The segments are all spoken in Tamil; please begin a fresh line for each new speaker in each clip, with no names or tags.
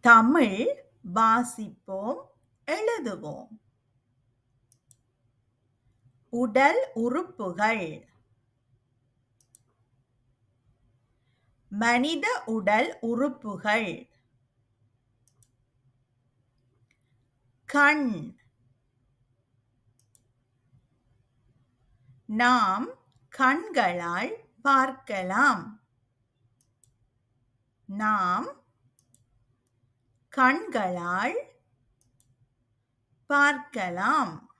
தமிழ் வாசிப்போம், எழுதுவோம். உடல் உறுப்புகள். மனித உடல் உறுப்புகள். கண். நாம் கண்களால் பார்க்கலாம். நாம் கண்களால் பார்க்கலாம்.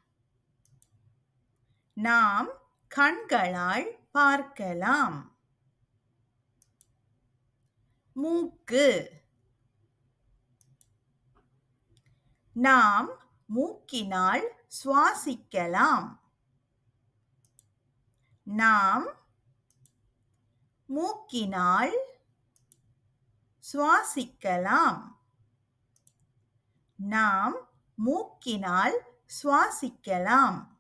நாம் கண்களால் பார்க்கலாம். மூக்கு. நாம் மூக்கினால் சுவாசிக்கலாம். நாம் மூக்கினால் சுவாசிக்கலாம். நாம் மூக்கினால் சுவாசிக்கலாம்.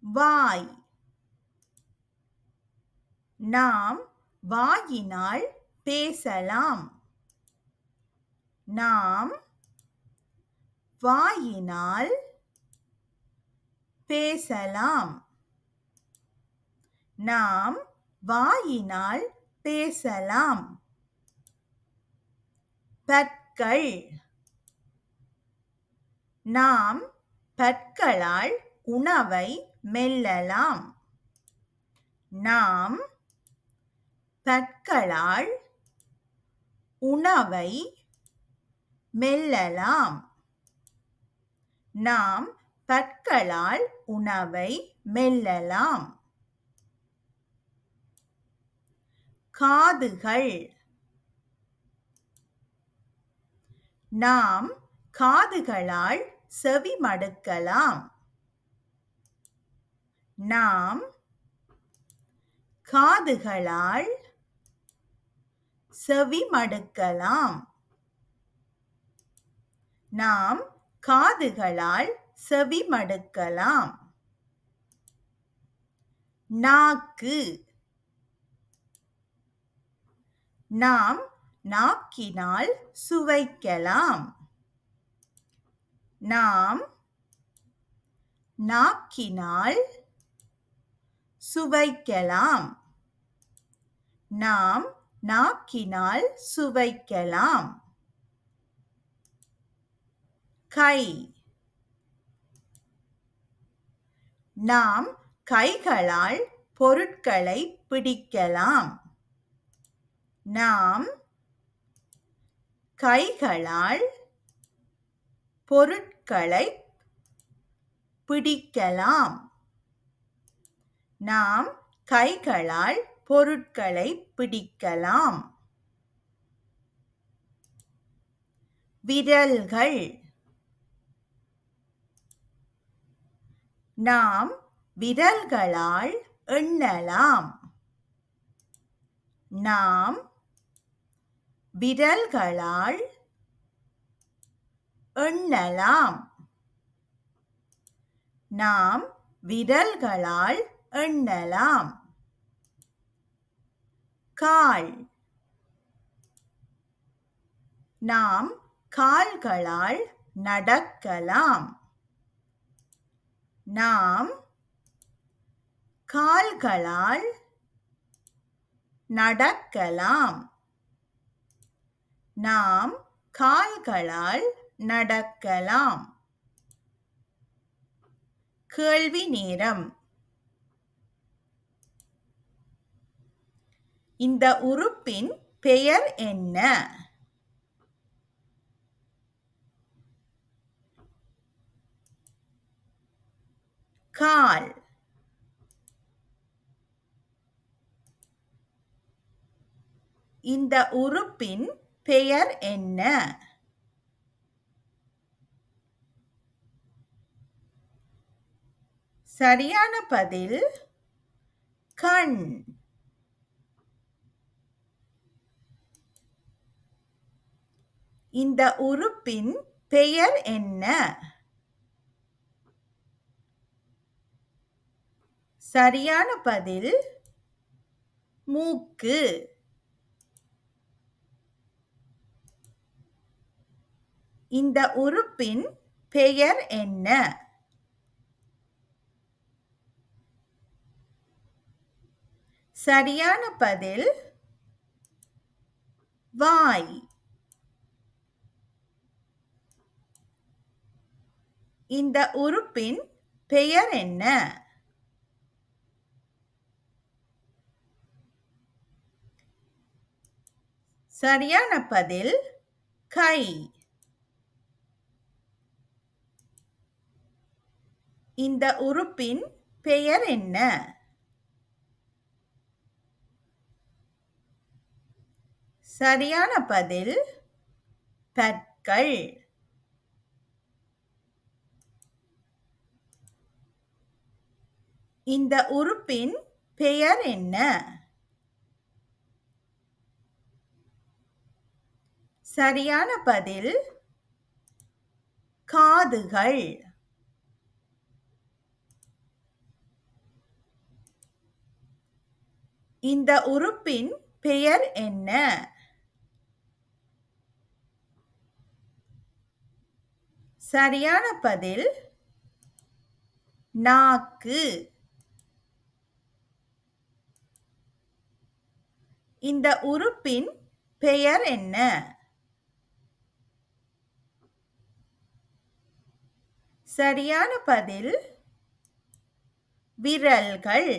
வாய். நாம் வாயினால் பேசலாம். நாம் வாயினால் பேசலாம். நாம் வாயினால் பேசலாம். பற்கள். நாம் பற்களால் உணவை மெல்லலாம். நாம் பற்களால் உணவை மெல்லலாம். நாம் பற்களால் உணவை மெல்லலாம். காதுகள். நாம் காதுகளால் செவிமடுக்கலாம். நாம் காதுகளால் செவிமடுக்கலாம். நாம் காதுகளால் செவிமடுக்கலாம். நாக்கு. நாம் நாக்கினால் சுவைக்கலாம். நாம் நாக்கினால் சுவைக்கலாம். நாம் நாக்கினால் சுவைக்கலாம். கை. நாம் கைகளால் பொருட்களை பிடிக்கலாம். நாம் கைகளால் பொருட்களை பிடிக்கலாம். நாம் கைகளால் பொருட்களை பிடிக்கலாம். விரல்கள். நாம் விரல்களால் எண்ணலாம். நாம் விரல்களால் எண்ணலாம். நாம் விரல்களால் எண்ணலாம். கால். நாம் கால்களால் நடக்கலாம். நாம் கால்களால் நடக்கலாம். நாம் கால்களால் நடக்கலாம். கேள்வி நேரம். இந்த உறுப்பின் பெயர் என்ன? கால். இந்த உறுப்பின் பெயர் என்ன? சரியான பதில் கண். இந்த உறுப்பின் பெயர் என்ன? சரியான பதில் மூக்கு. இந்த உறுப்பின் பெயர் என்ன? சரியான பதில் வாய். இந்த உறுப்பின் பெயர் என்ன? சரியான பதில் கை. இந்த உறுப்பின் பெயர் என்ன? சரியான பதில் பற்கள். இந்த உறுப்பின் பெயர் என்ன? சரியான பதில் காதுகள். இந்த உறுப்பின் பெயர் என்ன? சரியான பதில் நாக்கு. இந்த உறுப்பின் பெயர் என்ன? சரியான பதில் விரல்கள்.